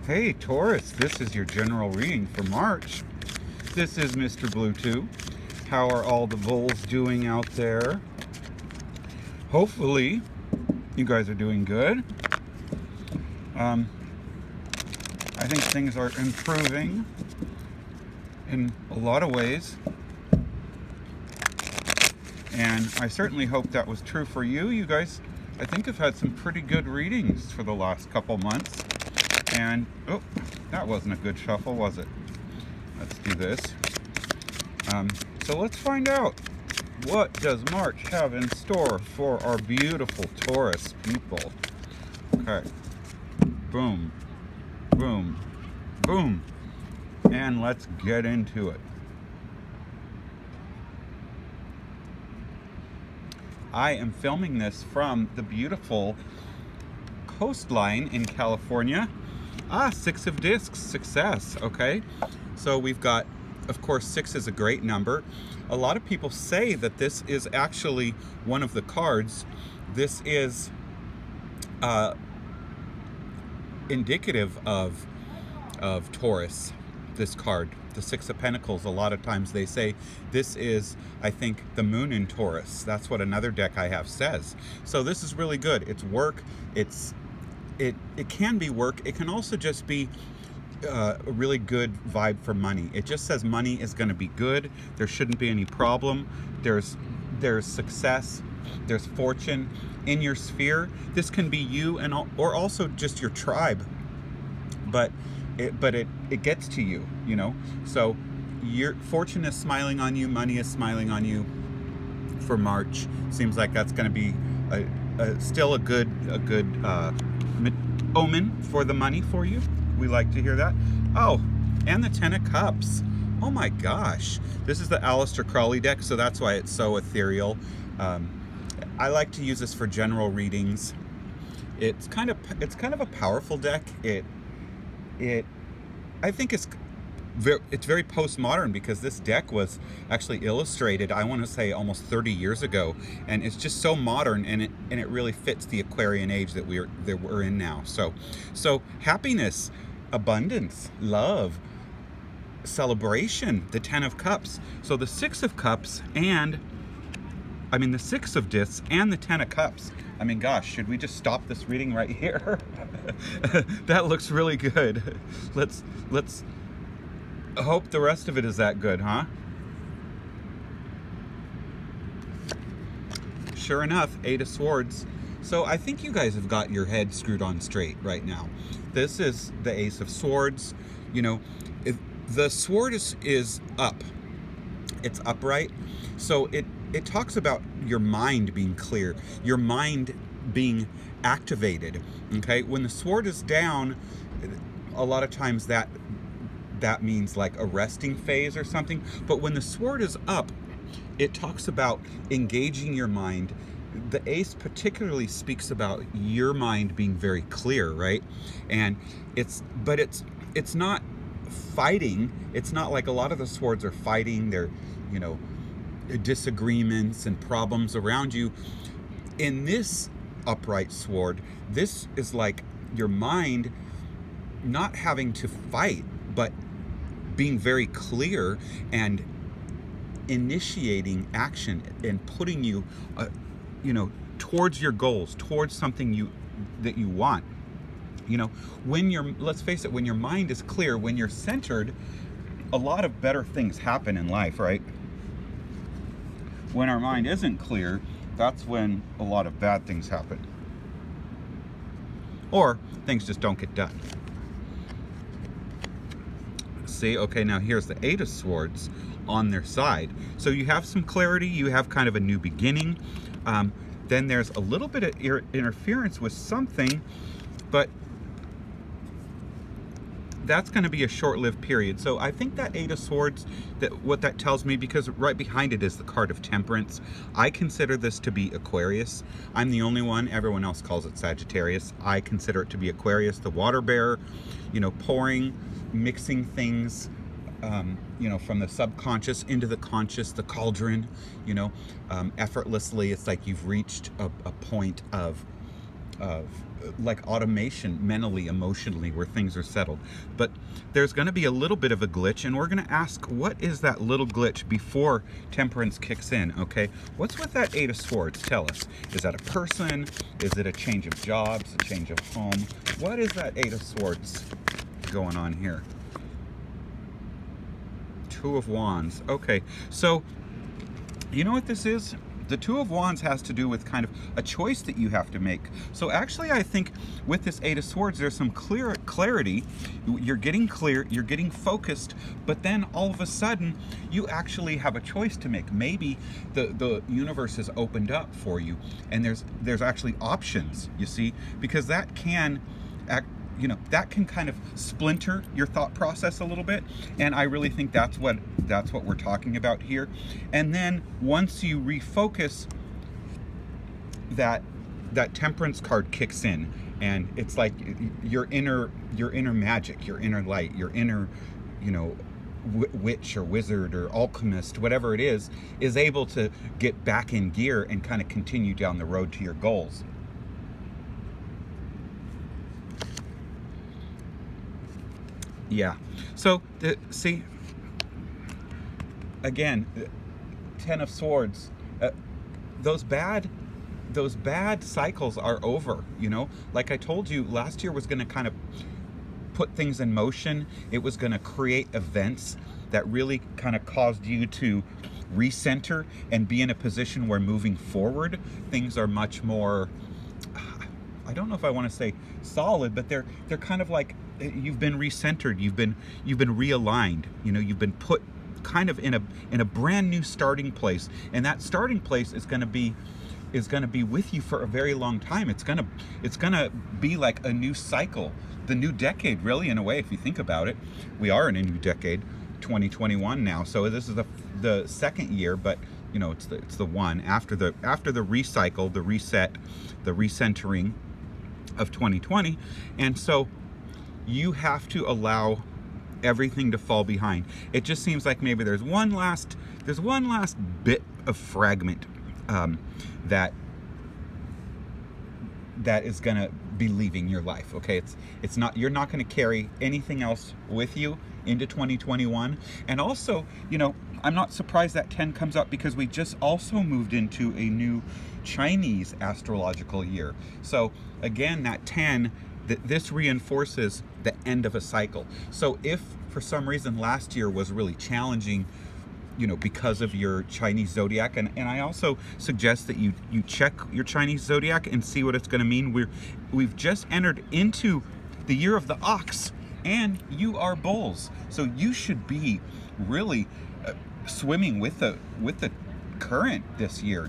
Hey Taurus, this is your general reading for March. This is Mr. Bluetooth. How are all the bulls doing out there? Hopefully, you guys are doing good. I think things are improving in a lot of ways. And I certainly hope that was true for you. You guys, I think, have had some pretty good readings for the last couple months. And, oh, that wasn't a good shuffle, was it? Let's do this. So let's find out, what does March have in store for our beautiful Taurus people? Okay. Boom. Boom. Boom. And let's get into it. I am filming this from the beautiful coastline in California. Six of discs, success, okay? So we've got, of course, 6 is a great number. A lot of people say that this is actually one of the cards. This is indicative of Taurus, this card. The 6 of Pentacles, a lot of times they say this is, I think, the moon in Taurus. That's what another deck I have says. So this is really good. It's work. It can be work. It can also just be a really good vibe for money. It just says money is going to be good. There shouldn't be any problem. There's success. There's fortune in your sphere. This can be you or also just your tribe. But it gets to you, you know. So your fortune is smiling on you. Money is smiling on you for March. Seems like that's going to be still a good omen for the money for you. We like to hear that. Oh, and the 10 of Cups. Oh my gosh. This is the Aleister Crowley deck, so that's why it's so ethereal. I like to use this for general readings. It's kind of a powerful deck. I think it's very postmodern because this deck was actually illustrated, I want to say, almost 30 years ago, and it's just so modern, and it really fits the Aquarian age that we're in now. So happiness, abundance, love, celebration, the 10 of Cups. So the 6 of Cups the 6 of discs and the 10 of Cups. I mean, gosh, should we just stop this reading right here? That looks really good. Let's hope the rest of it is that good, huh? Sure enough, 8 of Swords. So I think you guys have got your head screwed on straight right now. This is the Ace of Swords. You know, the sword is up. It's upright. So it talks about your mind being clear, your mind being activated, okay? When the sword is down, a lot of times that means like a resting phase or something. But when the sword is up, it talks about engaging your mind. The ace particularly speaks about your mind being very clear, right? And it's not fighting. It's not like a lot of the swords are fighting. They're, you know, disagreements and problems around you. In this upright sword, this is like your mind not having to fight, but being very clear and initiating action and putting you, towards your goals, towards something that you want. You know, let's face it, when your mind is clear, when you're centered, a lot of better things happen in life, right? When our mind isn't clear, that's when a lot of bad things happen. Or things just don't get done. See, okay, now here's the 8 of Swords on their side. So you have some clarity, you have kind of a new beginning. Then there's a little bit of interference with something, but that's going to be a short-lived period. So I think that 8 of Swords, what that tells me, because right behind it is the card of Temperance. I consider this to be Aquarius. I'm the only one. Everyone else calls it Sagittarius. I consider it to be Aquarius, the water bearer, pouring, mixing things, from the subconscious into the conscious, the cauldron, effortlessly. It's like you've reached a point of like automation, mentally, emotionally, where things are settled. But there's going to be a little bit of a glitch, and we're going to ask, what is that little glitch before temperance kicks in? Okay, what's with that Eight of Swords? Tell us. Is that a person? Is it a change of jobs, a change of home? What is that Eight of Swords going on here? Two of Wands. Okay, so you know what this is? The Two of Wands has to do with kind of a choice that you have to make. So actually, I think with this Eight of Swords, there's some clarity. You're getting clear, you're getting focused, but then all of a sudden, you actually have a choice to make. Maybe the universe has opened up for you, and there's actually options, you see, because that can that can kind of splinter your thought process a little bit, and I really think that's what we're talking about here. And then once you refocus, that temperance card kicks in, and it's like your inner magic, your inner light, your inner witch or wizard or alchemist, whatever it is able to get back in gear and kind of continue down the road to your goals. Yeah. So see, again, Ten of Swords. Those bad cycles are over. Like I told you, last year was going to kind of put things in motion. It was going to create events that really kind of caused you to recenter and be in a position where moving forward, things are much more, I don't know if I want to say solid, but they're kind of like, you've been recentered, you've been realigned, you've been put kind of in a brand new starting place, and that starting place is going to be with you for a very long time. It's going to be like a new cycle, the new decade, really, in a way. If you think about it, we are in a new decade, 2021 now. So this is the second year, but it's the one after the recycle, the reset, the recentering of 2020. And so you have to allow everything to fall behind. It just seems like maybe there's one last bit of fragment that is gonna be leaving your life. Okay, it's not, you're not going to carry anything else with you into 2021. And also, I'm not surprised that 10 comes up, because we just also moved into a new Chinese astrological year. So again, that 10, this reinforces the end of a cycle. So if for some reason last year was really challenging, because of your Chinese zodiac, and I also suggest that you check your Chinese zodiac and see what it's going to mean. We've just entered into the year of the ox, and you are bulls, so you should be really swimming with the current this year,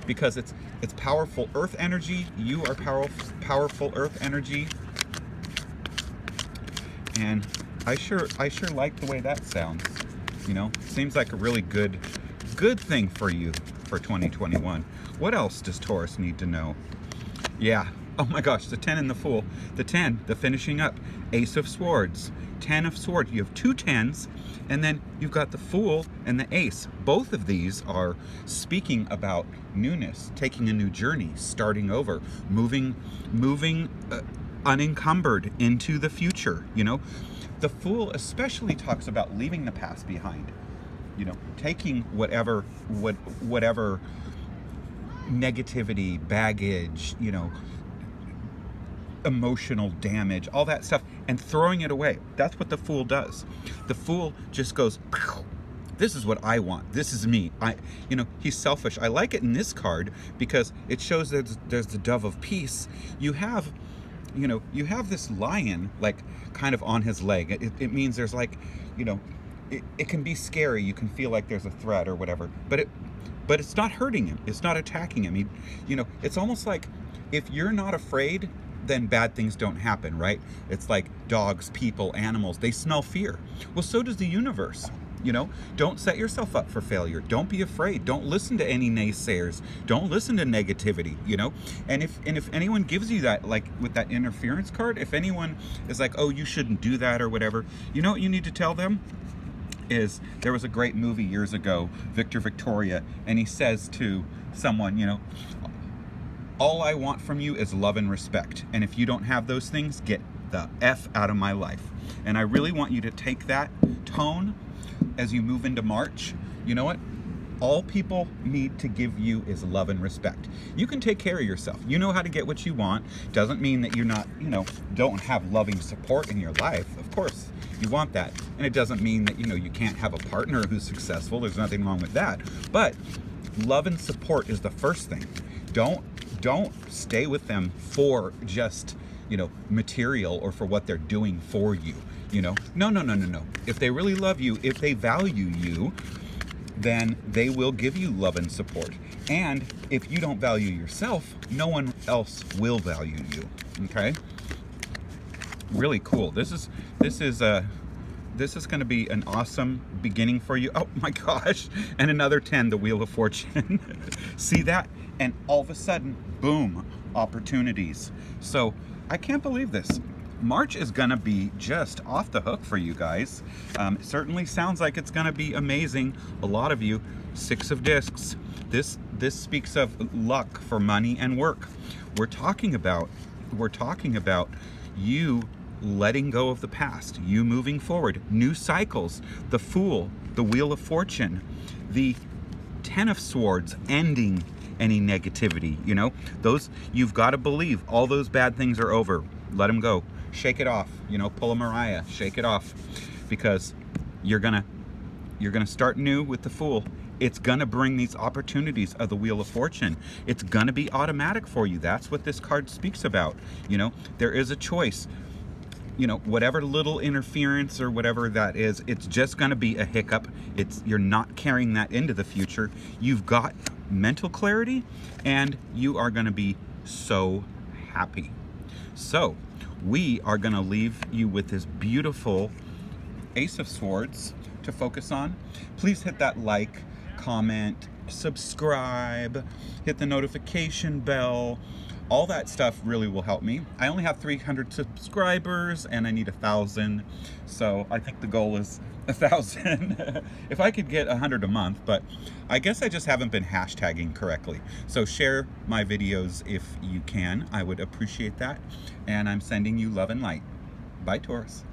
because it's powerful earth energy. You are powerful earth energy, and I sure like the way that sounds. Seems like a really good thing for you for 2021. What else does Taurus need to know? Yeah. Oh my gosh, the 10 and the Fool. The 10, the finishing up. Ace of Swords. 10 of Swords. You have two 10s, and then you've got the Fool and the Ace. Both of these are speaking about newness, taking a new journey, starting over, moving unencumbered into the future. The Fool especially talks about leaving the past behind, taking whatever negativity, baggage, emotional damage, all that stuff, and throwing it away. That's what the Fool does. The Fool just goes, this is what I want. This is me. He's selfish. I like it in this card because it shows that there's the dove of peace. You have this lion, like, kind of on his leg. It means there's like, it can be scary. You can feel like there's a threat or whatever, but it's not hurting him. It's not attacking him. It's almost like, if you're not afraid, then bad things don't happen, right? It's like dogs, people, animals, they smell fear. Well, so does the universe. Don't set yourself up for failure. Don't be afraid. Don't listen to any naysayers. Don't listen to negativity, And if anyone gives you that, like with that interference card, if anyone is like, oh, you shouldn't do that or whatever, what you need to tell them is, there was a great movie years ago, Victor Victoria, and he says to someone, All I want from you is love and respect. And if you don't have those things, get the F out of my life. And I really want you to take that tone as you move into March. You know what? All people need to give you is love and respect. You can take care of yourself. You know how to get what you want. Doesn't mean that you're not, don't have loving support in your life. Of course, you want that. And it doesn't mean that, you can't have a partner who's successful. There's nothing wrong with that. But love and support is the first thing. Don't stay with them for just, material or for what they're doing for you. No. If they really love you, if they value you, then they will give you love and support. And if you don't value yourself, no one else will value you. Okay? Really cool. This is going to be an awesome beginning for you. Oh my gosh. And another 10, the Wheel of Fortune. See that? And all of a sudden, boom, opportunities. So I can't believe this. March is going to be just off the hook for you guys. It certainly sounds like it's going to be amazing. A lot of you, 6 of discs. This speaks of luck for money and work. We're talking about you letting go of the past, you moving forward, new cycles, the Fool, the Wheel of Fortune, the 10 of Swords, ending any negativity. Those, you've got to believe all those bad things are over. Let them go. Shake it off. Pull a Mariah. Shake it off, because you're gonna start new with the Fool. It's gonna bring these opportunities of the Wheel of Fortune. It's gonna be automatic for you. That's what this card speaks about. There is a choice. Whatever little interference or whatever that is, it's just gonna be a hiccup. You're not carrying that into the future. You've got mental clarity, and you are gonna be so happy. So we are going to leave you with this beautiful Ace of Swords to focus on. Please hit that like, comment, subscribe, hit the notification bell. All that stuff really will help me. I only have 300 subscribers and I need 1,000. So I think the goal is 1,000. If I could get 100 a month, but I guess I just haven't been hashtagging correctly. So share my videos if you can. I would appreciate that. And I'm sending you love and light. Bye, Taurus.